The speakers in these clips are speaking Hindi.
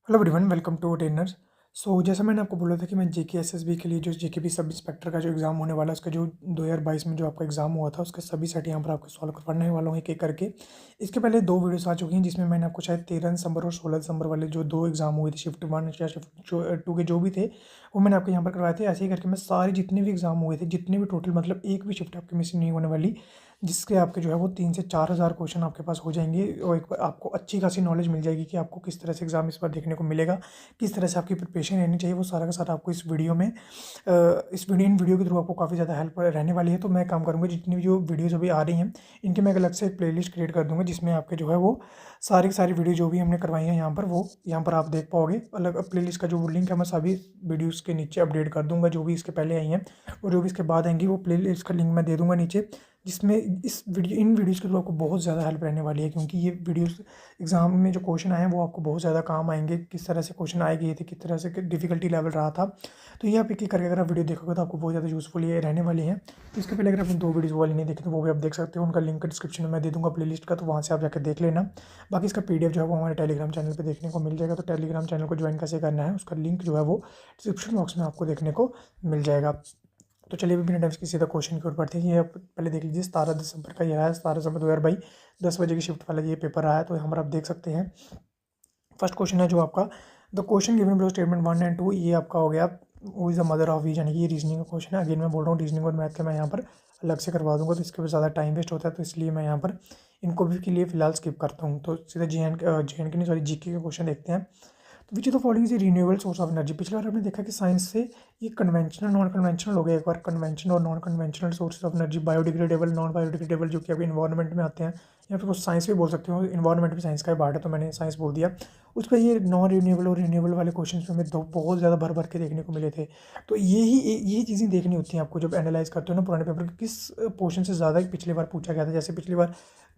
Hello everyone, welcome to trainers. जैसा मैंने आपको बोला था कि मैं जेके एसएसबी के लिए जो जेकेपी सब इंस्पेक्टर का जो एग्ज़ाम होने वाला है, उसका जो 2022 में जो आपका एग्ज़ाम हुआ था, उसके सभी सेट यहाँ पर आपको सॉल्व करवाने वाला हूँ एक एक करके। इसके पहले दो वीडियोस आ चुकी हैं जिसमें मैंने आपको शायद 13 दिसंबर और 16 दिसंबर वाले जो दो एग्ज़ाम हुए थे, शिफ्ट 1 या शिफ्ट 2 के जो भी थे, वो मैंने आपको यहाँ पर करवाए थे। ऐसे ही करके मैं सारे जितने भी एग्ज़ाम हुए थे, जितने भी टोटल, मतलब एक भी शिफ्ट आपकी मिसिंग नहीं होने वाली, जिसके आपके जो है वो 3 से 4 हज़ार क्वेश्चन आपके पास हो जाएंगे और एक बार आपको अच्छी खासी नॉलेज मिल जाएगी कि आपको किस तरह से एग्ज़ाम इस बार देखने को मिलेगा, किस तरह से आपकी प्रिपरेशन रहनी चाहिए। वो सारा का सारा आपको इस वीडियो में इन वीडियो के थ्रू आपको काफ़ी ज़्यादा हेल्प रहने वाली है। तो मैं काम करूँगा, जितनी भी जो वीडियोज़ अभी आ रही हैं, इनकी मैं एक अलग से एक प्लेलिस्ट क्रिएट कर दूँगा, जिसमें आपके जो है वो सारी की सारी वीडियो जो भी हमने करवाई हैं यहाँ पर, वो यहाँ पर आप देख पाओगे। अलग प्लेलिस्ट का जो लिंक है मैं सभी वीडियोज़ के नीचे अपडेट कर दूँगा, जो भी इसके पहले आई हैं और जो भी इसके बाद आएंगी, वो प्लेलिस्ट का लिंक मैं दे दूँगा नीचे, जिसमें इन वीडियोज़ के थ्रू आपको बहुत ज़्यादा हेल्प रहने वाली है। क्योंकि ये वीडियोज़ एग्ज़ाम में जो क्वेश्चन आए हैं वो आपको बहुत ज़्यादा काम आएंगे, किस तरह से क्वेश्चन आए गए थे, किस तरह से डिफिकल्टी लेवल रहा था। तो ये आप एक एक करके अगर आप वीडियो देखोगे तो आपको बहुत ज़्यादा यूज़फुल ये रहने वाली है। तो इसके पहले अगर आपने दो वीडियोज़ वाली नहीं देखी तो वो भी आप देख सकते हो, उनका लिंक डिस्क्रिप्शन में मैं दे दूँगा प्लेलिस्ट का, तो वहाँ से आप जाकर देख लेना। बाकी इसका पीडीएफ जो है वो हमारे टेलीग्राम चैनल पर देखने को मिल जाएगा। तो टेलीग्राम चैनल को ज्वाइन कैसे करना है, उसका लिंक जो है वो डिस्क्रिप्शन बॉक्स में आपको देखने को मिल जाएगा। तो चलिए अभी बिना टाइम की सीधा क्वेश्चन की ओर बढ़ते हैं। ये आप पहले देख लीजिए, 17 दिसंबर का ये रहा है, 17 दिसंबर 2022, 10 बजे की शिफ्ट वाला ये पेपर आया है। तो यहाँ पर आप देख सकते हैं फर्स्ट क्वेश्चन है जो आपका, the question given below statement 1 and 2, ये आपका हो गया who is the mother of V, यानी कि ये रीजनिंग का क्वेश्चन है। अगेन मैं बोल रहा हूँ, रीजनिंग और मैथ के मैं यहाँ पर अलग से करवा दूंगा, तो इसके ऊपर ज़्यादा टाइम वेस्ट होता है, तो इसलिए मैं यहाँ पर इनको भी के लिए फिलहाल स्किप करता हूँ। तो सीधा जे एंड के नहीं, सॉरी, जीके का क्वेश्चन देखते हैं। तो विच of the following is renewable source of energy. पिछली बार आपने देखा कि साइंस से ये कन्वेंशनल नॉन कन्वेंशनल हो गया, एक बार कन्वेंशनल और non conventional sources of energy, biodegradable, non biodegradable, जो कि अभी इन्वायरमेंट में आते हैं, या फिर कुछ साइंस भी बोल सकते हो, इन्वायरमेंट भी साइंस का ही पार्ट है, तो मैंने साइंस बोल दिया। उस पर ये नॉन रिन्यूएबल और रिन्यूएबल वाले क्वेश्चन में हमें बहुत ज़्यादा भर भर के देखने को मिले थे। तो यही चीज़ें देखनी होती हैं आपको जब एनालाइज करते हो ना पुराने पेपर, किस पोर्शन से ज़्यादा पिछली बार पूछा गया था। जैसे पिछली बार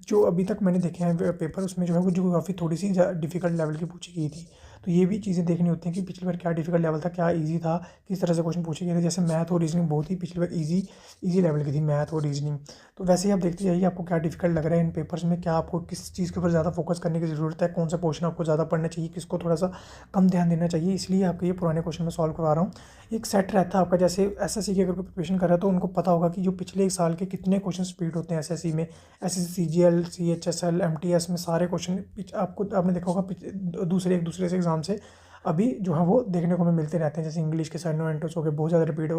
जो अभी तक मैंने देखे हैं पेपर, उसमें जो है वो ज्योग्राफी थोड़ी सी डिफिकल्ट लेवल की पूछी गई थी। तो ये भी चीज़ें देखनी होती हैं कि पिछली बार क्या डिफिकल्ट लेवल था, क्या इजी था, किस तरह से क्वेश्चन पूछे गए थे। जैसे मैथ और रीजनिंग बहुत ही पिछली बार इजी लेवल की थी, मैथ और रीजनिंग। तो वैसे ही आप देखते जाइए आपको क्या डिफिकल्ट लग रहा है इन पेपर्स में, क्या आपको किस चीज़ के ऊपर ज़्यादा फोकस करने की ज़रूरत है, कौन सा पोर्शन आपको ज़्यादा पढ़ना चाहिए, किसको थोड़ा सा कम ध्यान देना चाहिए। इसलिए आपके ये पुराने क्वेश्चन में सॉल्व करवा रहा हूँ। एक सेट रहता है आपका, जैसे एसएससी की अगर कोई प्रिपरेशन कर रहा है तो उनको पता होगा कि जो पिछले एक साल के कितने क्वेश्चन रिपीट होते हैं एसएससी में। एसएससी सीजीएल, सीएचएसएल, एमटीएस में सारे क्वेश्चन आपने देखा होगा दूसरे एक दूसरे से एग्जाम से अभी जो है वो देखने को हमें मिलते रहते हैं। जैसे इंग्लिश के साइनो एंटोस हो गए, बहुत ज़्यादा रिपीट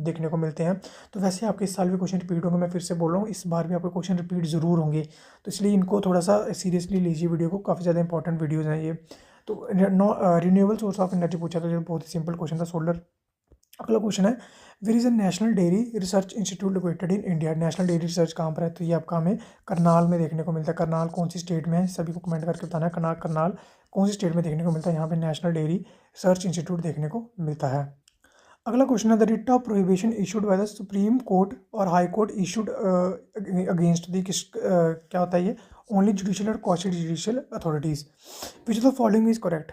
देखने को मिलते हैं। तो वैसे आपके इस साल भी क्वेश्चन रिपीट होंगे। मैं फिर से बोल रहा हूँ, इस बार भी आपके क्वेश्चन रिपीट ज़रूर होंगे, तो इसलिए इनको थोड़ा सा सीरियसली लीजिए वीडियो को, काफ़ी ज़्यादा इंपॉर्टेंट वीडियोज़ हैं ये। तो रिन्यूएबल सोर्स ऑफ एनर्जी पूछा, तो ये बहुत ही सिंपल क्वेश्चन था, सोलर। अगला क्वेश्चन है, where is a national dairy research institute located in India. National dairy research कहाँ पर है, तो ये आपका हमें करनाल में देखने को मिलता है। करनाल कौन सी स्टेट में है, सभी को कमेंट करके बताना है, करनाल कौन सी स्टेट में देखने को मिलता है। यहाँ पे नेशनल डेयरी रिसर्च इंस्टीट्यूट देखने को मिलता है। अगला क्वेश्चन है, the writ of prohibition issued by the supreme court और high court issued against the क्या होता है ये, ओनली जुडिशियल और quasi judicial authorities. Which of the following is correct.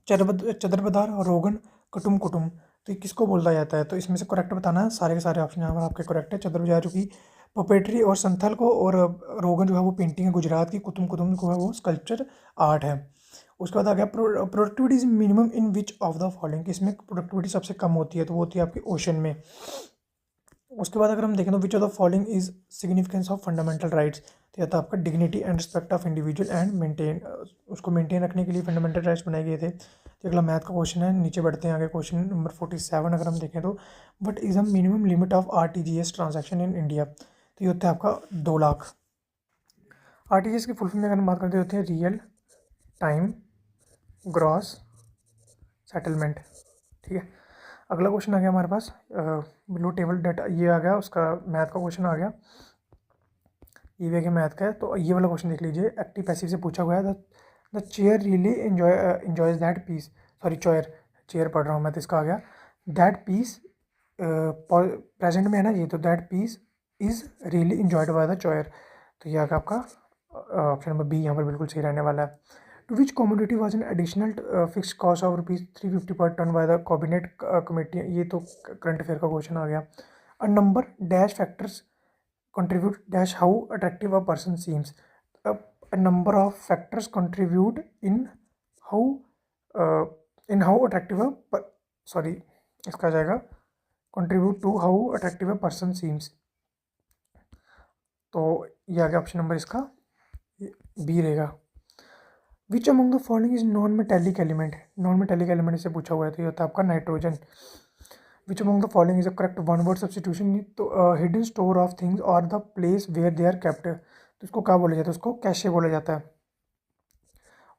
चदरबदार, रोगन, कुटुम कुटुम। तो ये किसको बोला जाता है, तो इसमें से करेक्ट बताना है। सारे के सारे ऑप्शन यहाँ पर आपके करेक्ट है। चदरबजार जो कि पपेट्री और संथल को, और रोगन जो है वो पेंटिंग है गुजरात की, कुतुम कुतुम को है वो स्कल्पचर आर्ट है। उसके बाद आ गया, productivity is minimum in which of the following. किसमें प्रोडक्टिविटी सबसे कम होती है, तो वो होती है आपकी ओशन में। उसके बाद अगर हम देखें तो विच of the following is significance of fundamental rights. तो यह था आपका dignity and respect of individual and maintain, उसको मेंटेन रखने के लिए फंडामेंटल राइट्स बनाए गए थे। तो अगला मैथ का क्वेश्चन है, नीचे बढ़ते हैं आगे। क्वेश्चन नंबर 47 अगर हम देखें तो, what is the minimum limit of RTGS transaction in India. तो ये होता है आपका 2 लाख। आरटीजीएस की फुल फॉर्म में अगर हम बात करते होते हैं, रियल टाइम ग्रॉस सेटलमेंट। ठीक है। अगला क्वेश्चन आ गया हमारे पास, बिलो टेबल डाटा, ये आ गया उसका मैथ का क्वेश्चन आ गया, ये भी आ गया मैथ का है। तो ये वाला क्वेश्चन देख लीजिए, एक्टिव पैसिव से पूछा हुआ है। The chair really enjoys that piece, sorry chair पढ़ रहा हूँ मैं, तो इसका आ गया दैट पीस, प्रेजेंट में है ना ये, तो that piece is really enjoyed by the chair. तो ये आ गया आपका ऑप्शन नंबर बी, यहाँ पर बिल्कुल सही रहने वाला है। To which commodity was an additional fix cost of ₹350 per ton by the cabinet committee. ये तो करंट अफेयर का क्वेश्चन आ गया। A number dash factors contribute dash how attractive a person seems. A number of factors contribute in how in how attractive sorry इसका आ जाएगा contribute to how attractive a person seems. तो ये आ गया ऑप्शन नंबर इसका बी रहेगा। Which among the following is non metallic element, non metallic element से पूछा हुआ है तो ये होता है आपका nitrogen. Which among the following is a correct one word substitution, तो हिडन स्टोर ऑफ थिंग्स और the place where they are kept, तो इसको क्या बोला जाता है, उसको कैशे बोला जाता है।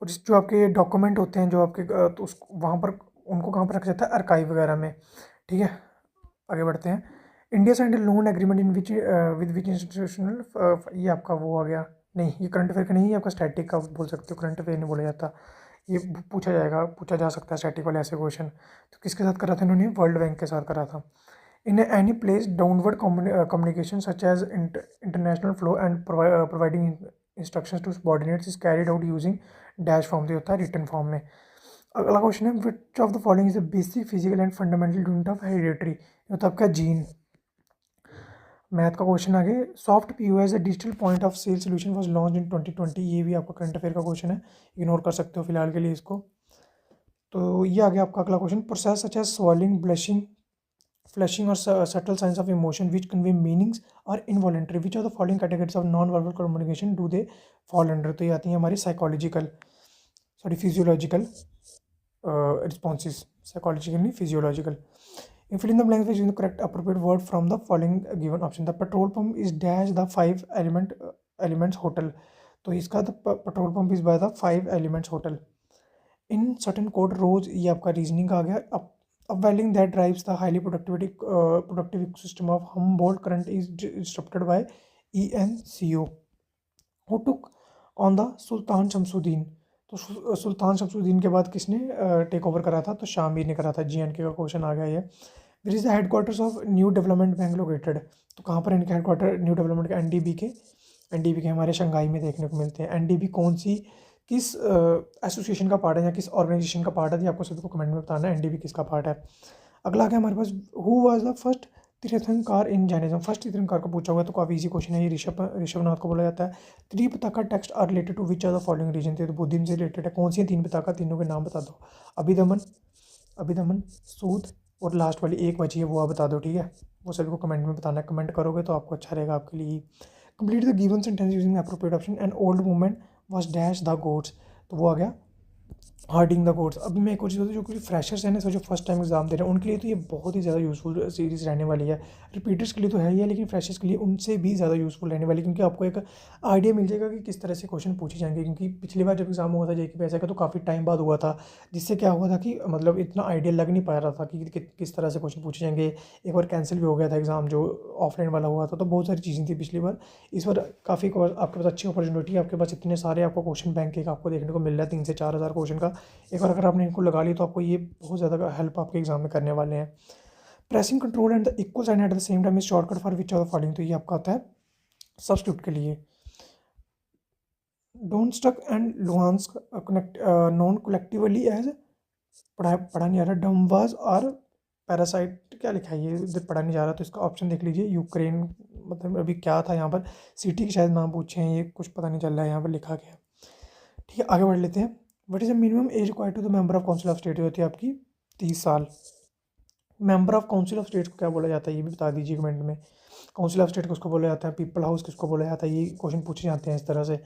और इस जो आपके डॉक्यूमेंट होते हैं जो आपके तो उस वहाँ पर उनको कहाँ पर रखा जाता है, अर्काइव वगैरह में। ठीक है, आगे बढ़ते हैं। India signed loan agreement in which with which institutional, ये आपका वो आ गया, नहीं ये करंट अफेयर का नहीं, ये आपका स्टैटिक का बोल सकते हो, करंट अफेयर नहीं बोला जाता, ये पूछा जा सकता है स्टैटिक वाले ऐसे क्वेश्चन। तो किसके साथ करा था इन्होंने, वर्ल्ड बैंक के साथ करा था। In any place downward communication such as international flow and providing instructions to subordinates is carried out using dash form, ये होता है रिटन फॉर्म में। अगला क्वेश्चन है which of the following is the basic physical and fundamental unit of hereditary, ये होता है आपका जीन। मैथ का क्वेश्चन आगे, soft POS digital point of sale solution was launch in 2020, ये भी आपका करंट अफेयर का क्वेश्चन है, इग्नोर कर सकते हो फिलहाल के लिए इसको। तो ये आ गया आपका अगला question, process such as swallowing, blushing, flushing और subtle signs of emotion which convey meanings are involuntary, which of the following categories of non-verbal communication do they fall under, तो ये आती हैं हमारी फिजियोलॉजिकल responses, psychological नहीं physiological. In fill in the blanks with the correct appropriate word from the following given option. The petrol pump is dash the five elements hotel, तो इसका petrol pump is by the 5 elements hotel. In certain code rose, ये आपका रीजनिंग का आ गया। upwelling that drives the highly productive ecosystem of Humboldt current is disrupted by ENCO, who took on the सुल्तान शमसुद्दीन, तो सुल्तान शमसुद्दीन के बाद किसने टेक ओवर करा था, तो शामिर ने करा था। जीएनके का क्वेश्चन आ गया ये। Which is the headquarters of new development bank located, तो कहाँ पर इनके हेडक्वार्टर न्यू डेवलपमेंट के, एनडीबी के हमारे शंघाई में देखने को मिलते हैं। एनडीबी कौन सी किस एसोसिएशन का पार्ट है या किस ऑर्गेनाइजेशन का पार्ट है, ये आपको सभी को कमेंट में बताना है एनडीबी किसका पार्ट है। अगला क्या हमारे पास, हु वाज द फर्स्ट तीर्थंकर इन जैनिज्म, फर्स्ट तीर्थंकर को पूछा हुआ है, तो काफ़ी इजी क्वेश्चन है ये, ऋषभनाथ को बोला जाता है। Tripitaka text are related to which are the following region, तो बुद्धिज्म से रिलेटेड है। कौन सी है तीन पिटका, तीनों के नाम बता दो। अभिदमन, सूद और लास्ट वाली एक बची है, वो आप बता दो। ठीक है, वो सभी को कमेंट में बताना है, कमेंट करोगे तो आपको अच्छा रहेगा आपके लिए। Complete the given sentence using appropriate option, and old women was dash the gods, तो वो आ गया हार्डिंग द कोड्स। अभी मैं एक और चीज़ होती है, जो कि फ्रेशर्स हैं ना, जो फर्स्ट टाइम एग्जाम दे रहे हैं उनके लिए तो ये बहुत ही ज़्यादा यूज़फुल सीरीज़ रहने वाली है। रिपीटर्स के लिए तो है ही है, लेकिन फ्रेशर्स के लिए उनसे भी ज़्यादा यूज़फुल रहने वाली है, क्योंकि आपको एक आइडिया मिल जाएगा कि किस तरह से क्वेश्चन पूछे जाएंगे। क्योंकि पिछली बार जब एग्जाम हुआ था जेके पीएसआई का, तो काफ़ी टाइम बाद हुआ था, जिससे क्या हुआ था कि मतलब इतना आइडिया लग नहीं पा रहा था कि किस तरह से क्वेश्चन पूछे जाएंगे। एक बार कैंसिल भी हो गया था एग्ज़ाम जो ऑफलाइन वाला हुआ था, तो बहुत सारी चीज़ें थी पिछली बार। इस बार काफ़ी आपके पास अच्छी अपॉर्चुनिटी है, आपके पास इतने सारे आपको क्वेश्चन बैंक के आपको देखने को मिल रहा है, 3 से 4 हज़ार क्वेश्चन का। एक बार अगर आपने इनको लगा ली तो आपको ये बहुत ज़्यादा हेल्प आपके एग्जाम में करने वाले हैं। Pressing control and the equal sign at the same time is shortcut for which of the following, तो ये आपका आता है सब्स्टिट्यूट के लिए। Don't stuck and Luhansk connect non collectively as, पढ़ा नहीं आ रहा, डम्बाज और पैरासाइट, क्या लिखा है ये इधर पढ़ा नहीं जा रहा, तो इसका ऑप्शन देख लीजिए। यूक्रेन, मतलब अभी क्या था यहाँ पर, सिटी के शायद नाम पूछे हैं, ये कुछ पता नहीं चल रहा है यहाँ पर लिखा गया। ठीक है, आगे बढ़ लेते हैं। What is the minimum age required to the member of council of state, होती है आपकी 30 साल। Member of council of state को क्या बोला जाता है, ये भी बता दीजिए कमेंट में। काउंसिल ऑफ स्टेट किसको बोला जाता है, पीपल हाउस किसको बोला जाता है, ये क्वेश्चन पूछे जाते हैं इस तरह से।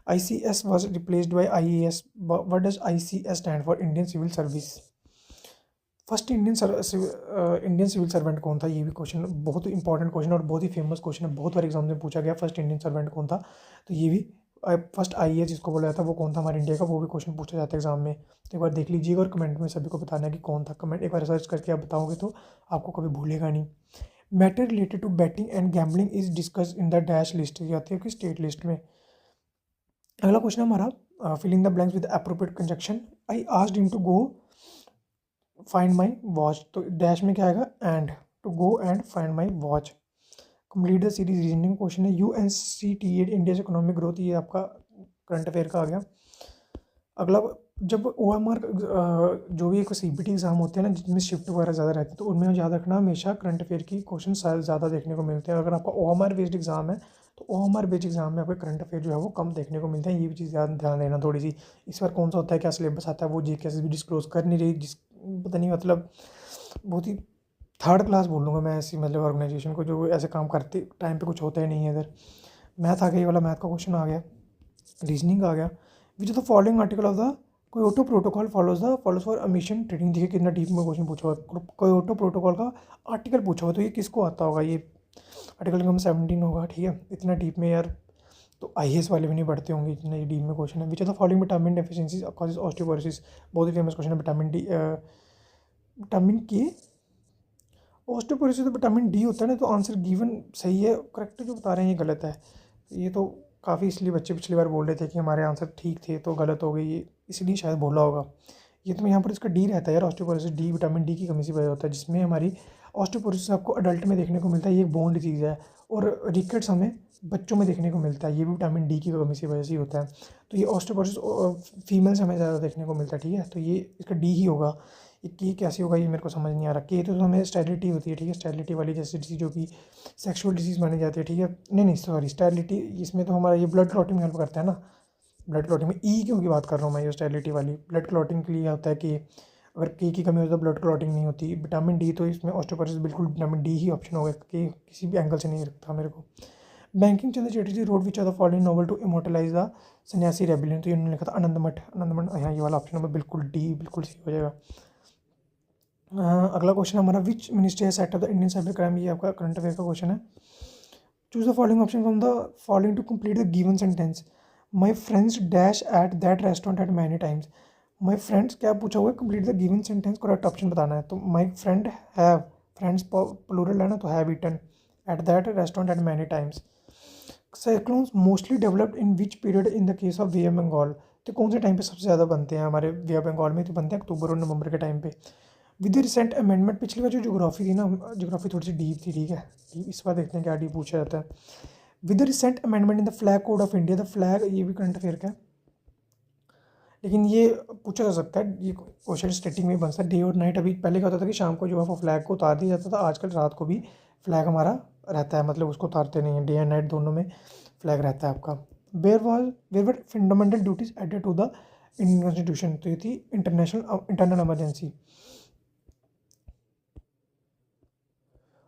ICS was replaced by IAS. What does ICS stand for? Indian civil service. First Indian civil servant कौन था, ये भी क्वेश्चन बहुत इंपॉर्टेंट क्वेश्चन और बहुत ही फेमस क्वेश्चन है, बहुत बार एग्जाम में पूछा गया फर्स्ट इंडियन सर्वेंट कौन था। तो ये भी फर्स्ट IAS जिसको बोला जाता है वो कौन था हमारे इंडिया का, वो भी क्वेश्चन पूछा जाता है एग्जाम में। तो एक बार देख लीजिएगा और कमेंट में सभी को बताना है कि कौन था। कमेंट एक बार सर्च करके आप बताओगे तो आपको कभी भूलेगा नहीं। Matter related to betting and gambling is discuss in the dash list, ये आती है कि स्टेट लिस्ट में। अगला क्वेश्चन हमारा fill in the blanks with appropriate conjunction. I asked him to go find my watch, तो डैश में क्या आएगा, and to go and find my watch. Complete the series reasoning question है। UNCTAD इंडियाज इकोनॉमिक ग्रोथ, ये आपका करंट अफेयर का आ गया। अगला, जब OMR जो भी एक CBT एग्जाम होते हैं ना, जिसमें शिफ्ट वगैरह ज़्यादा रहती है, तो उनमें याद रखना हमेशा करंट अफेयर की क्वेश्चन ज़्यादा देखने को मिलते हैं। अगर आपका OMR बेस्ड एग्जाम है तो OMR बेस्ड एग्जाम में आपके करंट अफेयर जो है वो कम देखने को मिलते हैं, ये भी चीज़ ध्यान देना थोड़ी सी। इस बार कौन सा होता है, क्या सिलेबस आता है, वो GKS भी डिस्क्लोज कर नहीं रही, जिस पता नहीं मतलब बहुत ही थर्ड क्लास बोल लूँगा मैं ऐसी मतलब ऑर्गेनाइजेशन को जो ऐसे काम करते टाइम पे कुछ होता ही नहीं है। इधर मैथ आ गया, ये वाला मैथ का क्वेश्चन आ गया, रीजनिंग आ गया। Which the following article of the Kyoto protocol follows for emission trading. देखिए कितना डीप में क्वेश्चन पूछा हुआ है, कोयोटो प्रोटोकॉल का आर्टिकल पूछा हुआ, तो ये किसको आता होगा, ये आर्टिकल नंबर 17 होगा, ठीक है। इतना डीप में यार तो IAS वाले भी नहीं पढ़ते होंगे, इतना ये डीप में क्वेश्चन है। Which are the following vitamin deficiencies causes osteoporosis. बहुत ही फेमस क्वेश्चन है। विटामिन के ऑस्टियोपोरोसिस तो विटामिन D होता है ना, तो आंसर गिवन सही है, करेक्ट जो बता रहे हैं ये गलत है। ये तो काफ़ी इसलिए बच्चे पिछली बार बोल रहे थे कि हमारे आंसर ठीक थे तो गलत हो गई, ये इसलिए शायद बोला होगा। ये तो यहाँ पर इसका D रहता है यार, ऑस्टियोपोरोसिस D विटामिन D की कमी से वजह होता है, जिसमें हमारी ऑस्टियोपोरोसिस आपको अडल्ट में देखने को मिलता है, ये एक बोन डिजीज़ है। और रिकेट्स हमें बच्चों में देखने को मिलता है, ये भी विटामिन D की कमी की वजह से ही होता है। तो ये ऑस्टियोपोरोसिस फीमेल्स हमें ज़्यादा देखने को मिलता है, ठीक है। तो ये इसका D ही होगा। ये कैसे होगा ये मेरे को समझ नहीं आ रहा। के तो हमें स्टेरिलिटी होती है, ठीक है, स्टेरिलिटी वाली जैसे डिसीज जो कि सेक्सुअल डिसीज़ मानी जाती है, ठीक है। नहीं सॉरी, स्टेरिलिटी इसमें तो हमारा ये ब्लड क्लॉटिंग में हेल्प करता है ना, ब्लड क्लॉटिंग में। क्यों की बात कर रहा हूँ मैं, ये स्टेरिलिटी वाली ब्लड क्लॉटिंग के लिए होता है कि अगर के की कमी होती है तो ब्लड क्लॉटिंग नहीं होती। विटामिन D तो इसमें ऑस्टियोपोरोसिस बिल्कुल विटामिन D ही ऑप्शन होगा, कि किसी भी एंगल से नहीं रखता मेरे को। Bankim Chandra Chatterjee wrote which are the following novel to immortalize the Sannyasi rebellion. तो इन्होंने लिखा था आनंदमठ। यहाँ ये वाला ऑप्शन नंबर बिल्कुल D बिल्कुल सही हो जाएगा। अगला क्वेश्चन हमारा, which ministry has set up the Indian cyber crime. ये आपका करंट अफेयर का क्वेश्चन है। Choose the following option from the following to complete the given sentence. My friends dash at that restaurant at many times. My friends क्या पूछा हुआ है, complete the given sentence, correct option बताना है। तो my friend have, friends plural है ना, तो have eaten at that restaurant at many times. Cyclones mostly developed in which period in the case of bay of Bengal. तो कौन से टाइम पे सबसे ज़्यादा बनते हैं हमारे वे ऑफ बंगाल में, तो बनते हैं अक्टूबर और नवंबर के टाइम पे। विद द रिसेंट अमेंडमेंट, पिछली बार जो ज्योग्राफी थी ना, ज्योग्राफी थोड़ी सी डीप थी, ठीक है। इस बार देखते हैं क्या डीप पूछा जाता है। With the recent amendment in the flag code of India. The flag, ये भी करंट अफेयर का है, लेकिन ये पूछा जा सकता है, ये क्वेश्चन स्टेटिंग में बन सकता है। डे और नाइट, अभी पहले क्या होता था कि शाम को जो है वो फ्लैग को उतार दिया जाता था, आजकल रात को भी फ्लैग हमारा रहता है, मतलब उसको उतारते नहीं है, डे एंड नाइट दोनों में फ्लैग रहता है आपका। Where were fundamental duties added to the Indian constitution. तो ये थी इंटरनल इमरजेंसी।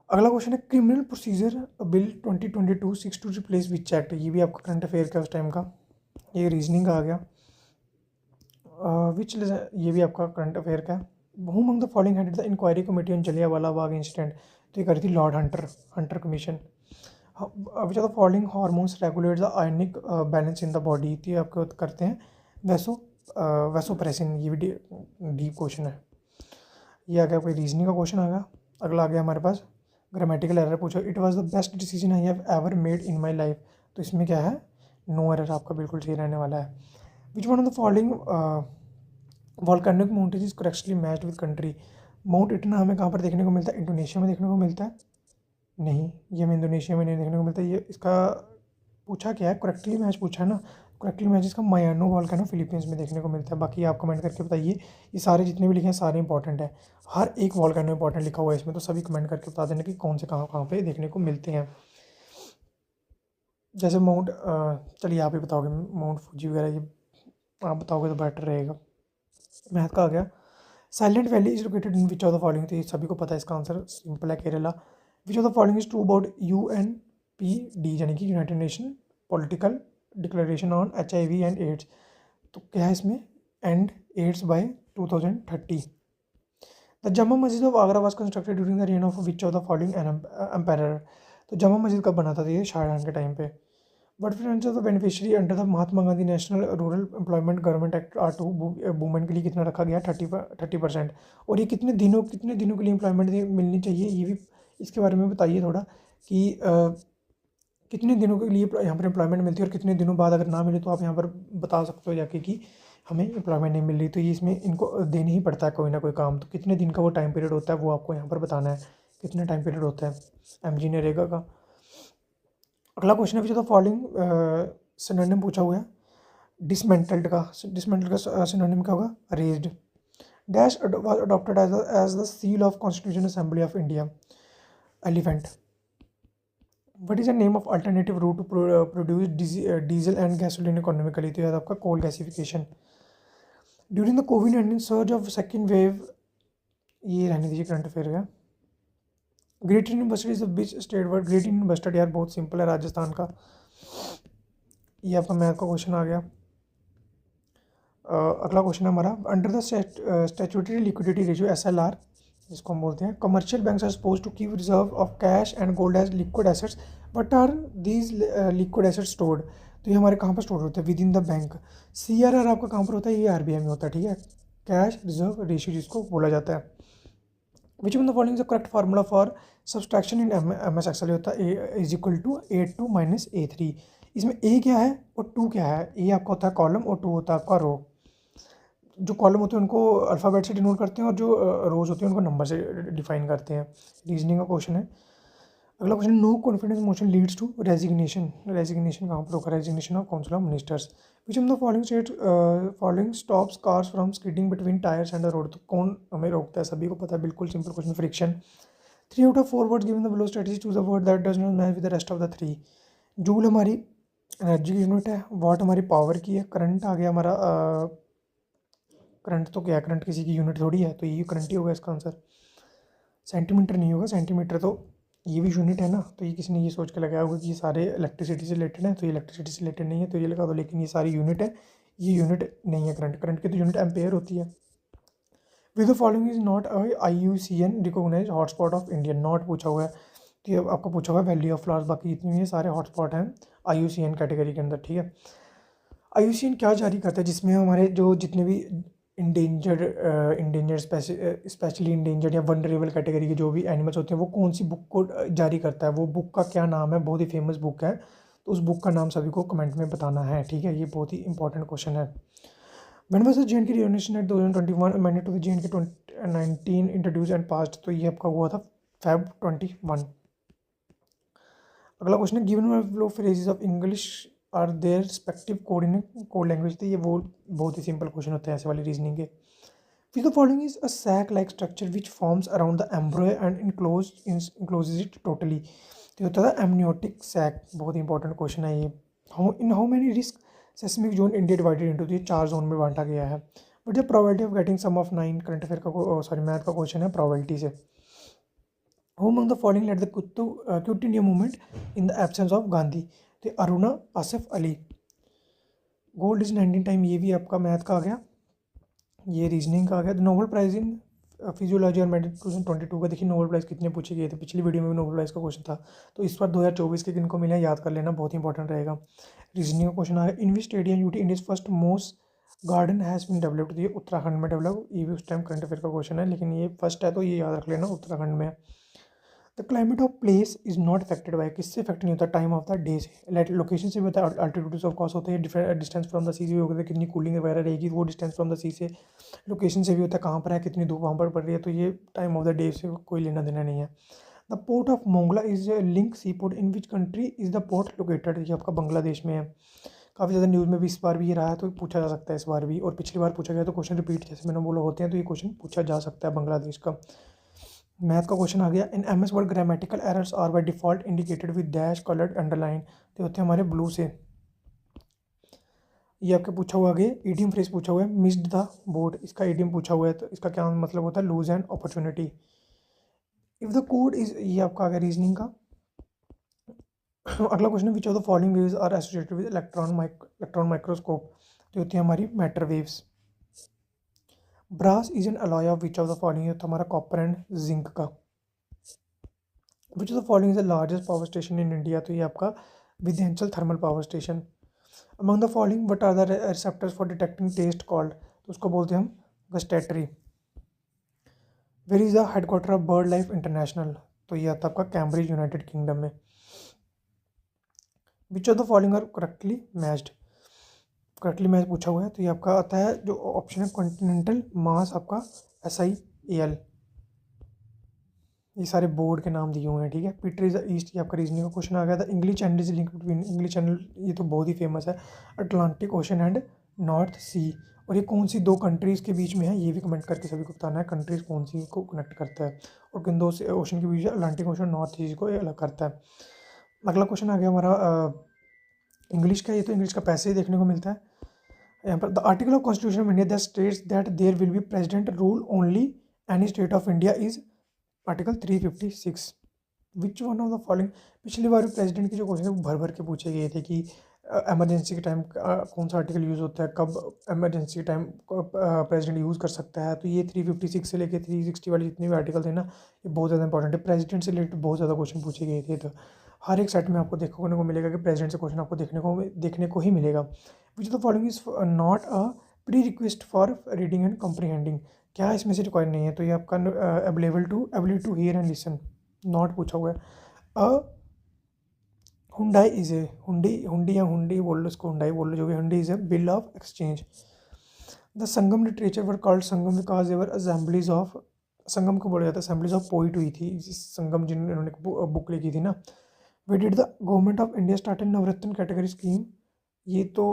अगला क्वेश्चन है, criminal procedure bill 2022 six to replace which act. ये भी आपका करंट अफेयर का उस टाइम का। ये रीजनिंग का आ गया। विच ये भी आपका करंट अफेयर का है। Who among the following headed the inquiry committee on Jallianwala Bagh incident. तो ये करी थी Lord Hunter commission. Which are the following hormones regulate the ionic balance in the body. तो ये आपको करते हैं वैसोप्रेसिन। ये भी डीप क्वेश्चन है। ये आ गया कोई रीजनिंग का क्वेश्चन आ गया। अगला आ गया हमारे पास, ग्रामेटिकल एरर पूछो। It was the best decision I have ever made in my life. तो इसमें क्या है, नो एरर आपका बिल्कुल सही रहने वाला है। Which one of the following volcanic mountain is correctly matched with country. Mount Etna हमें कहाँ पर देखने को मिलता है, इंडोनेशिया में देखने को मिलता है। नहीं, ये हमें इंडोनेशिया में नहीं देखने को मिलता। ये इसका पूछा क्या है, करेक्टली मैच पूछा है ना, करेक्टली मैच इसका मायानो वॉल्केनो फिलीपींस में देखने को मिलता है। बाकी आप कमेंट करके बताइए, ये सारे जितने भी लिखे हैं सारे इंपॉर्टेंट है, हर एक वॉल्केनो इंपॉर्टेंट लिखा हुआ है इसमें, तो सभी कमेंट करके बता देना कि कौन से कहाँ कहाँ पे देखने को मिलते हैं। जैसे माउंट, चलिए आप ही बताओगे, माउंट फूजी वगैरह ये आप बताओगे तो बेटर रहेगा। मैथ का आ गया, silent valley is located in which of the following. तो ये सभी को पता है, इसका आंसर सिंपल है, Kerala. Which of the following is true about UNPD, यानी कि united nation political declaration on HIV and AIDS. तो क्या है इसमें, and ads bye 2030। The Jama Masjid of Agra was constructed during the reign of which of the following empire. तो जमा मस्जिद कब बना था, ये शाहजहां के टाइम पे। What percentage of the beneficiary under the Mahatma Gandhi national rural employment government act are to women के लिए कितना रखा गया, 30%। और ये कितने दिनों के लिए एम्प्लॉयमेंट मिलनी चाहिए, ये भी इसके बारे में बताइए थोड़ा, कि कितने दिनों के लिए यहाँ पर एम्प्लॉयमेंट मिलती है, और कितने दिनों बाद अगर ना मिले तो आप यहाँ पर बता सकते हो जाके कि हमें एम्प्लॉयमेंट नहीं मिल रही। तो ये इसमें इनको देना ही पड़ता है कोई ना कोई काम। तो कितने दिन का वो टाइम पीरियड होता है वो आपको यहाँ पर बताना है, कितना टाइम पीरियड होता है MG नरेगा का। अगला क्वेश्चन है, जो फॉलोइंग सिनोनिम पूछा हुआ है डिसमेंटल्ड का सिनोनिम क्या होगा, raised. Dash was adopted as the seal of constitution assembly of India, elephant. What is the name of alternative route to produce diesel and gasoline economically, तो याद आपका कोल गैसिफिकेशन। ड्यूरिंग द कोविड-19 सर्ज ऑफ सेकेंड वेव, ये रहने दीजिए करंट अफेयर का। Greater university is the which state word, greater university यार बहुत सिंपल है, राजस्थान का। ये आपका मैथ का क्वेश्चन आ गया। अगला क्वेश्चन है हमारा, under the statutory liquidity ratio SLR, जिसको हम बोलते हैं, commercial banks are suppose to keep reserve of cash and gold as liquid assets, but are these liquid assets stored, तो ये हमारे कहाँ पर स्टोर होते हैं? Within the bank. CRR आपका कहाँ पर होता है? ये RBI में होता है, ठीक है, कैश रिजर्व रेशियो जिसको बोला जाता है। Which one the following is the correct formula for subtraction in MS Excel, होता है A is equal to A2 minus A3। इसमें A क्या है और 2 क्या है? A आपका होता है कॉलम और 2 होता है आपका रो। जो कॉलम होते हैं उनको अल्फ़ाबेट से डिनोट करते हैं और जो रोज होते हैं उनको नंबर से डिफाइन करते हैं। रीजनिंग का क्वेश्चन है। अगला question, no confidence motion leads to resignation, resignation कहाँ पर होगा? Resignation of council of ministers. Which of the following stops cars from skidding between tyres and the road, तो कौन हमें रोकता है? सभी को पता है, बिल्कुल simple question, friction. 3 out of 4 words given the below strategy, choose a word that does not match with the rest of the 3। Joule हमारी एनर्जी की यूनिट है, वाट हमारी पावर की है, करंट आ गया हमारा, करंट तो क्या है, करंट किसी की यूनिट थोड़ी है, तो ये करंट ही होगा इसका आंसर। सेंटीमीटर नहीं होगा, सेंटीमीटर तो ये भी यूनिट है ना, तो ये किसी ने ये सोच के लगाया होगा कि ये सारे इलेक्ट्रिसिटी से रिलेटेड हैं, तो ये इलेक्ट्रिसिटी से रिलेटेड नहीं है, तो ये लगा दो, लेकिन ये सारी यूनिट है, ये यूनिट नहीं है करंट, करंट की तो यूनिट एम्पेयर होती है। With the following is not IUCN recognise hotspot of India, not पूछा हुआ है, तो ये आपको पूछा हुआ है वैली ऑफ फ्लावर्स, बाकी जितनी भी है सारे हॉटस्पॉट हैं IUCN कैटेगरी के अंदर, ठीक है। IUCN क्या जारी करता है? जिसमें हमारे जो जितने भी इंडेंजर्ड स्पेशली इंडेंजर्ड या वनरेबल कैटेगरी के जो भी एनिमल्स होते हैं, वो कौन सी बुक को जारी करता है? वो बुक का क्या नाम है? बहुत ही फेमस बुक है, तो उस बुक का नाम सभी को कमेंट में बताना है, ठीक है। ये बहुत ही इंपॉर्टेंट क्वेश्चन है। When was the JNK reorganization at 2021 amended to the JNK 2019 introduced and passed, तो ये आपका हुआ था Feb 21। अगला क्वेश्चन है, given flow phrases of English are their respective code in code language, तो ये वो बहुत ही सिंपल क्वेश्चन होते हैं ऐसे वाली रीजनिंग के। Which the following is a sac like structure which forms around the embryo and encloses it totally, तो होता है एमनियोटिक सैक, बहुत ही इंपॉर्टेंट क्वेश्चन है ये। How many risk seismic zone India divided into, तो ये 4 जोन में बांटा गया है। But the probability of getting some of 9, current affair का सॉरी मैथ का क्वेश्चन है प्रोबेबिलिटी से। Who among the following led the Quit India movement in the absence of Gandhi, तो Aruna Asif Ali. Gold is 19 time, ये भी आपका मैथ का आ गया, ये रीजनिंग का आ गया। नोबेल प्राइज इन फिजियोलॉजी और मेडिसिन 2022 का देखिए, नोबेल प्राइज़ कितने पूछे गए थे, पिछली वीडियो में भी नोबेल प्राइज़ का क्वेश्चन था, तो इस बार 2024 के किनको मिले याद कर लेना, बहुत इंपॉर्टेंट रहेगा। रीजनिंग का क्वेश्चन आया, in which stadium UT India's first moss garden has been developed, तो ये उत्तराखंड में डेवलप, ये भी उस टाइम करंट अफेयर का क्वेश्चन है, लेकिन ये फर्स्ट है तो ये याद रख लेना, उत्तराखंड में। The climate of place is not affected by, किससे इफेक्ट नहीं होता? टाइम ऑफ द डे से, लोकेशन से भी होता है, अल्टीट्यूड ऑफ कोर्स होते हैं, डिफरेंट डिस्टेंस फ्रॉम द सी से भी होता है, कितनी कूलिंग वगैरह रहेगी, वो डिस्टेंस फ्रॉम द सी से, लोकेशन से भी होता है, कहाँ पर है, कितनी धूप वहाँ पर पड़ रही है, तो ये टाइम ऑफ द डे से कोई लेना देना नहीं है। The port of Mongla is link sea port in which country is the port located, ये आपका बांग्लादेश में है। काफ़ी ज़्यादा न्यूज़ में भी इस बार भी ये रहा है, तो पूछा जा सकता है इस बार भी, और पिछली बार पूछा गया, तो क्वेश्चन रिपीट जैसे मैंने बोला होते हैं, तो ये क्वेश्चन पूछा जा सकता है बांग्लादेश का। मैथ का क्वेश्चन आ गया, in MS word grammatical errors are by default indicated with dash coloured underline, तो होते हैं हमारे ब्लू से। ये आपके पूछा हुआ आगे ईडियम फ्रेज पूछा हुआ है, मिस्ड द बोर्ड, इसका ईडियम पूछा हुआ है, तो इसका क्या मतलब होता है? Lose an opportunity. If the code is, ये आपका आ गया रीजनिंग का। अगला क्वेश्चन है, which of the following waves are associated with electron microscope, तो होती है हमारी matter waves. Brass is an alloy of which of the following, होता है हमारा कॉपर एंड जिंक का। Which of the following is the largest power station in India, तो ये आपका Vindhyachal thermal power station. Among the following what are the receptors for detecting taste called, तो उसको बोलते हैं हम gustatory. Where is the headquarter of bird life international, तो ये आता है आपका कैम्ब्रिज यूनाइटेड किंगडम में। Which of the following are correctly matched, correctly match पूछा हुआ है, तो ये आपका आता है जो ऑप्शन है कॉन्टिनेंटल मास आपका SIAL, ये सारे बोर्ड के नाम दिए हुए हैं, ठीक है। पीटर इज द ईस्ट, ये आपका रीजनिंग का क्वेश्चन आ गया था। English channel is link between, English channel ये तो बहुत ही फेमस है, अटलांटिक ओशन एंड नॉर्थ सी, और ये कौन सी 2 कंट्रीज़ के बीच में है, ये भी कमेंट करके सभी को बताना है, कंट्रीज़ कौन सी को कनेक्ट करता है, और किन 2 ओशन के बीच अटलांटिक ओशन नॉर्थ सी को अलग करता है। अगला क्वेश्चन आ गया हमारा इंग्लिश का। ये तो इंग्लिश का पैसे ही देखने को मिलता है यहाँ पर। The article of constitution of India that states that there will be president rule only any state of India is article 356। Which one of the following. पिछली बार प्रेसिडेंट के जो क्वेश्चन है वो भर भर के पूछे गए थे कि एमरजेंसी के टाइम कौन सा आर्टिकल यूज़ होता है, कब एमरजेंसी के टाइम प्रेसिडेंट यूज़ कर सकता है। तो ये 356 से लेकर 360 वाले जितने भी आर्टिकल थे ना, ये बहुत ज़्यादा इंपॉर्टेंट है। प्रेसिडेंट से रिलेटेड बहुत ज़्यादा क्वेश्चन पूछे गए थे। तो हर एक सेट में आपको देखने को मिलेगा कि प्रेसिडेंट से क्वेश्चन आपको देखने को ही मिलेगा। Which the following is not a pre request for reading and comprehending. क्या इसमें से रिक्वायर्ड नहीं है? तो ये आपका ability to hear and listen not पूछा हुआ है। अ हुंडई इज ए हुंडी या हुंडी बोल लो, इसको हुंडई बोल लो, जो भी hundi is a bill of exchange. The Sangam literature were called Sangam because their assemblies of, Sangam को बोला जाता है असेंबलीज ऑफ पोइट हुई थी संगम जिन्होंने बुक लिखी थी ना। When did the government of India start in Navratna category scheme. ये तो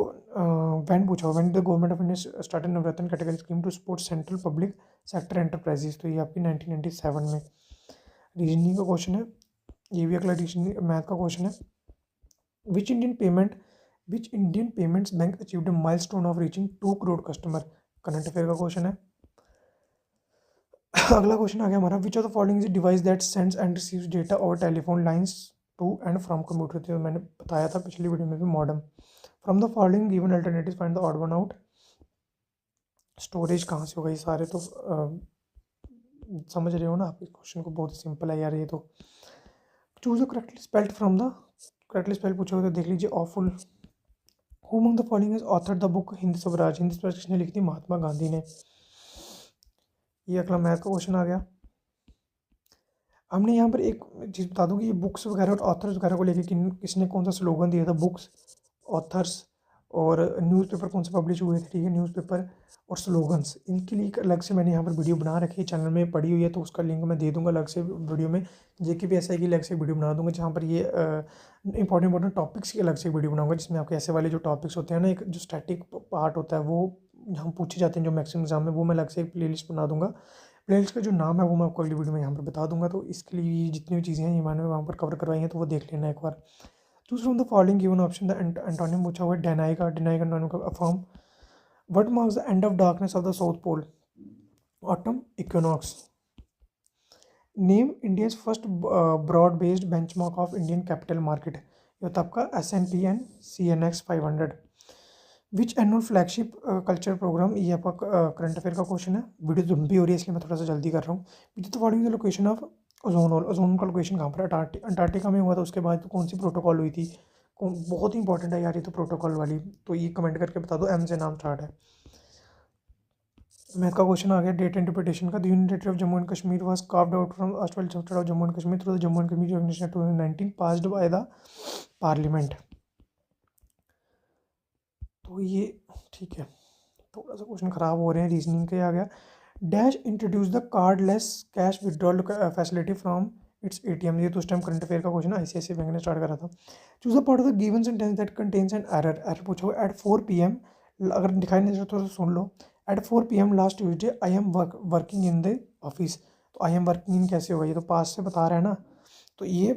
वैन पूछा हुआ, when the government of India start in Navratna category scheme to support central public sector enterprises. तो ये आपकी 1997 में। रीजनिंग का क्वेश्चन है, ये भी अगला रीजनिंग मैथ का क्वेश्चन है। Which Indian payments bank achieved a milestone of reaching 2 crore customer? Current affair का क्वेश्चन है। अगला क्वेश्चन आ गया हमारा, which of the following is device that sends and receives data over telephone lines to and from computer. तो मैंने बताया था पिछली वीडियो में भी, modem. From the following given alternative find the odd one out. Storage कहाँ से होगा? ये सारे तो समझ रहे हो ना आप, इस क्वेश्चन को बहुत सिंपल है यार ये तो। Choose the correctly spelled from the, correctly spell पूछोगे तो देख लीजिए awful. Who among the following is author the book Hind Swaraj. Hind Swaraj किसने लिखी थी? महात्मा गांधी ने। ये अगला मैथ का क्वेश्चन आ गया। हमने यहाँ पर एक चीज़ बता दूँ कि ये बुक्स वगैरह और ऑथर्स वगैरह को लेकर किसने कौन सा स्लोगन दिया था। बुक्स, ऑथर्स और न्यूज़पेपर कौन से पब्लिश हुए थे, ठीक है, न्यूज़पेपर और स्लोगन्स, इनके लिए अलग से मैंने यहाँ पर वीडियो बना रखी है, चैनल में पड़ी हुई है, तो उसका लिंक मैं दे दूँगा अलग से वीडियो में। JKPSI की अलग से वीडियो बना दूँगा, जहाँ पर ये इंपॉर्टेंट टॉपिक्स की अलग से वीडियो बनाऊँगा, जिसमें आपके ऐसे वाले जो टॉपिक्स होते हैं ना, एक जो स्टैटिक पार्ट होता है वो जहाँ पूछे जाते हैं जो मैक्सिमम एग्जाम में, वो मैं अलग से एक प्लेलिस्ट बना दूँगा। प्लेलिस्ट का जो नाम है वो मैं आपको अगली वीडियो में यहाँ पर बता दूँगा। तो इसके लिए जितनी भी चीज़ें हैं ये मैंने वहाँ पर कवर करवाई हैं, तो वो देख लेना एक बार। Choose from the following given option. The antonym पूछा हुआ है डेनाई का एंटोनिम का affirm. What marks the end of darkness of the south pole? Autumn equinox. Name India's first broad based benchmark of Indian capital market. ये होता है आपका S&P and CNX 500। Which annual flagship culture program, ये आपका करंट अफेयर का क्वेश्चन है। वीडियो लंबी हो रही है इसलिए मैं थोड़ा सा जल्दी कर रहा हूँ। विच the following the location of ozone hole. Ozone का लोकेशन कहाँ पर? अंटार्कटिका में हुआ था। उसके बाद कौन सी प्रोटोकॉल हुई थी? बहुत ही इंपॉर्टेंट है यार ये तो प्रोटोकॉल वाली, तो ये कमेंट करके बता दो, M से नाम स्टार्ट है। मैथ का क्वेश्चन आ गया डेट इंटरप्रिटेशन का। The union territory of Jammu and Kashmir was carved out from Australia chapter of Jammu and Kashmir through the Jammu and Kashmir organisation 2019 passed by the parliament. तो ये ठीक है, थोड़ा सा क्वेश्चन खराब हो रहे हैं। रीजनिंग के आ गया, dash introduce the cardless cash withdrawal facility from its ATM। ये तो उस टाइम करंट अफेयर का क्वेश्चन ICICI बैंक ने स्टार्ट करा था। Choose the part of the given sentence that contains an error. Error पूछा हुआ एट 4 PM, अगर दिखाई नहीं दे रहा तो सुन लो। At 4 PM last Tuesday I am working in the office. तो आई एम वर्किंग इन कैसे होगा? ये तो पास से बता रहा है ना, तो ये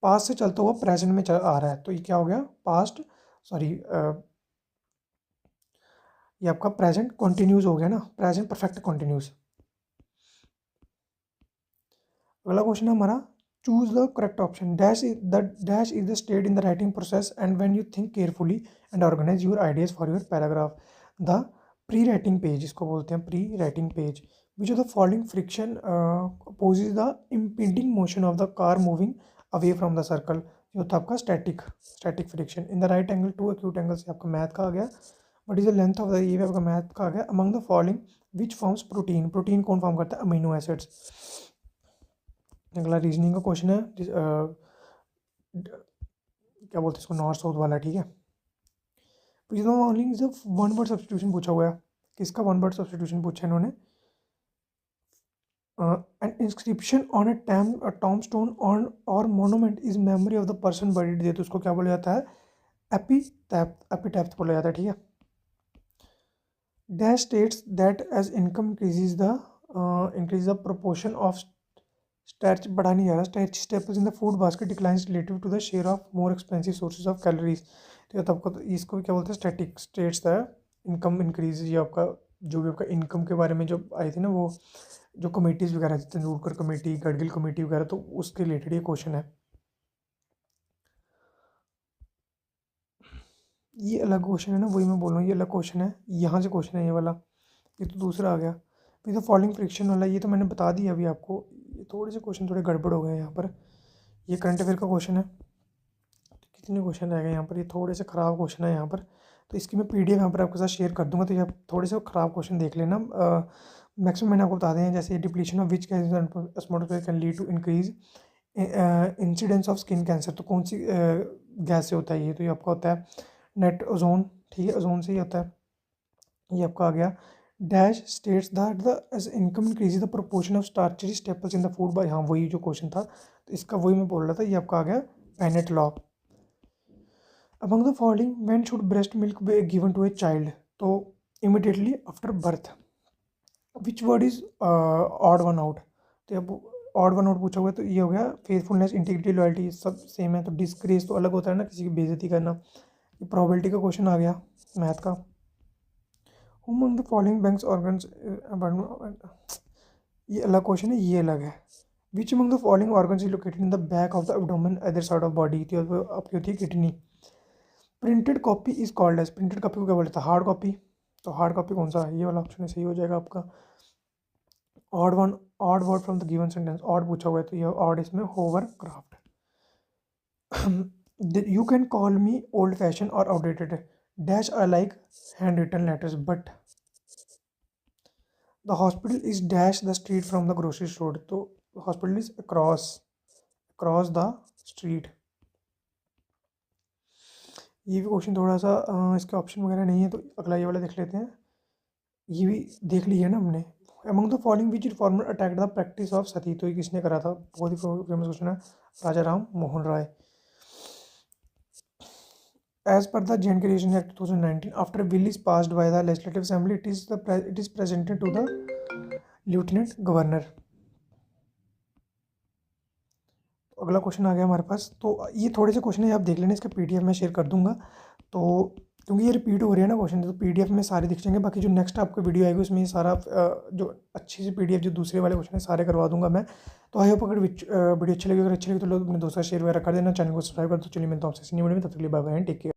पास से चलता हुआ प्रेजेंट में आ रहा है, तो ये क्या हो गया? पास्ट, सॉरी ये आपका प्रेजेंट कॉन्टिन्यूस हो गया ना, प्रेजेंट परफेक्ट कॉन्टिन्यूस। अगला क्वेश्चन है हमारा, choose the correct option. Dash is the state in the writing process and when you think carefully and organize your ideas for your paragraph. The pre writing page, इसको बोलते हैं pre writing page. Which of the following friction opposes the impeding motion of the car moving away from the circle. ये होता है आपका static friction. In the right angle to acute angle से आपका मैथ का आ गया। What is the length of the, ये आपका मैथ का आ गया। Among the following which forms protein. Protein कौन फॉर्म करता है? Amino acids. अगला रीजनिंग का क्वेश्चन है, क्या बोलते हैं इसको, नॉर्थ साउथ वाला, ठीक है। वन वर्ड सब्स्टिट्यूशन पूछा हुआ है। किसका वन वर्ड सब्स्टिट्यूशन पूछा है इन्होंने? An inscription on a tombstone on और monument is memory of the person buried there. तो उसको क्या बोला जाता है? एपिटैफ्थ बोला जाता है, ठीक है। Dash states that as income increase the proportion of starch बढ़ा नहीं जा रहा, starch staples in the food basket declines relative to the share of more expensive sources of calories. तो ये तो आपको, तो इसको भी क्या बोलते हैं, static states the income increase. ये आपका जो भी आपका इनकम के बारे में जो आई थी ना, वो जो कमेटीज़ वगैरह थी, तेंदुलकर कमेटी, गडगिल कमेटी वगैरह, तो उसके रिलेटेड ये क्वेश्चन है। ये अलग क्वेश्चन है ना, वही मैं बोल रहा हूँ, ये अलग क्वेश्चन है, यहाँ से क्वेश्चन है ये वाला। ये तो दूसरा आ गया। फिर तो फॉलोइंग फ्रिक्शन वाला, ये तो मैंने बता दिया अभी आपको। ये थोड़े से क्वेश्चन थोड़े गड़बड़ हो गए यहाँ पर। ये करंट अफेयर का क्वेश्चन है। कितने क्वेश्चन रह गए यहाँ पर, ये थोड़े से ख़राब क्वेश्चन है यहाँ पर। तो इसकी मैं पीडीएफ यहाँ पर आपके साथ शेयर कर दूंगा, तो ये आप थोड़े से ख़राब क्वेश्चन देख लेना। मैक्सिमम मैंने आपको बता दें, जैसे depletion of which atmosphere can lead to increase incidence of skin cancer. तो कौन सी गैस से होता है ये? तो ये आपका होता है नेट ओजोन, ठीक है, ओजोन से ही होता है। ये आपका आ गया dash states that the as income increase the proportion of starchy staples in the food by, हाँ वही जो क्वेश्चन था, तो इसका वही मैं बोल रहा था। ये आपका आ गया पेनेट लॉ। Among the following when should breast milk be given to a child? तो immediately after birth. Which word is odd one out? तो अब ऑड वन आउट पूछा हुआ है, तो ये हो गया फेथफुलनेस, इंटीग्रिटी, लॉयल्टी, सब सेम है। तो डिस्ग्रेस तो अलग होता है ना, किसी की बेइज्जती करना। ये प्रोबेबिलिटी का क्वेश्चन आ गया मैथ का। Among the following banks organs, ये अलग क्वेश्चन है, ये अलग है। Which among the following organs is located in the back of the abdomen other side of body? तो आपकी होती है kidney. Printed copy is called as, printed copy को क्या बोलते हैं? Hard copy. तो हार्ड कॉपी कौन सा है? ये वाला ऑप्शन सही हो जाएगा आपका। Odd one, odd word from the given sentence, odd पूछा हुआ है, तो ये ऑड इसमें hovercraft. You can call me old fashion और outdated dash I like hand written letters but the hospital is dash the street from the grocery store. तो hospital is across, across the street. ये भी क्वेश्चन थोड़ा सा इसके ऑप्शन वगैरह नहीं है, तो अगला ये वाला देख लेते हैं। ये भी देख लिया ना हमने। Among the following which reformer attacked the practice of sati? तो ये किसने करा था? बहुत ही फेमस क्वेश्चन है, राजा Ram Mohan Roy. As per the J&K Regulation Act 2019, after a bill is passed by the Legislative Assembly, it is presented to the Lieutenant Governor. अगला क्वेश्चन आ गया हमारे पास। तो ये थोड़े से क्वेश्चन है, आप देख लेना, इसका पीडीएफ मैं शेयर कर दूंगा। तो क्योंकि ये रिपीट हो रही है ना क्वेश्चन, तो पीडीएफ में सारे दिख जाएंगे। बाकी जो नेक्स्ट आपको वीडियो आएगी उसमें ये सारा जो अच्छी सी पीडीएफ जो दूसरे वाले क्वेश्चन है सारे करवा दूंगा मैं। तो आई होप अगर वीडियो अच्छी लगी, अगर अच्छी लगी तो लोग अपने दोस्तों शेयर वगैरह कर देना, चैनल को सब्सक्राइब कर दो। चलिए मिलता हूँ आपसे न्यू वीडियो में, तब तक के लिए bye bye and take care.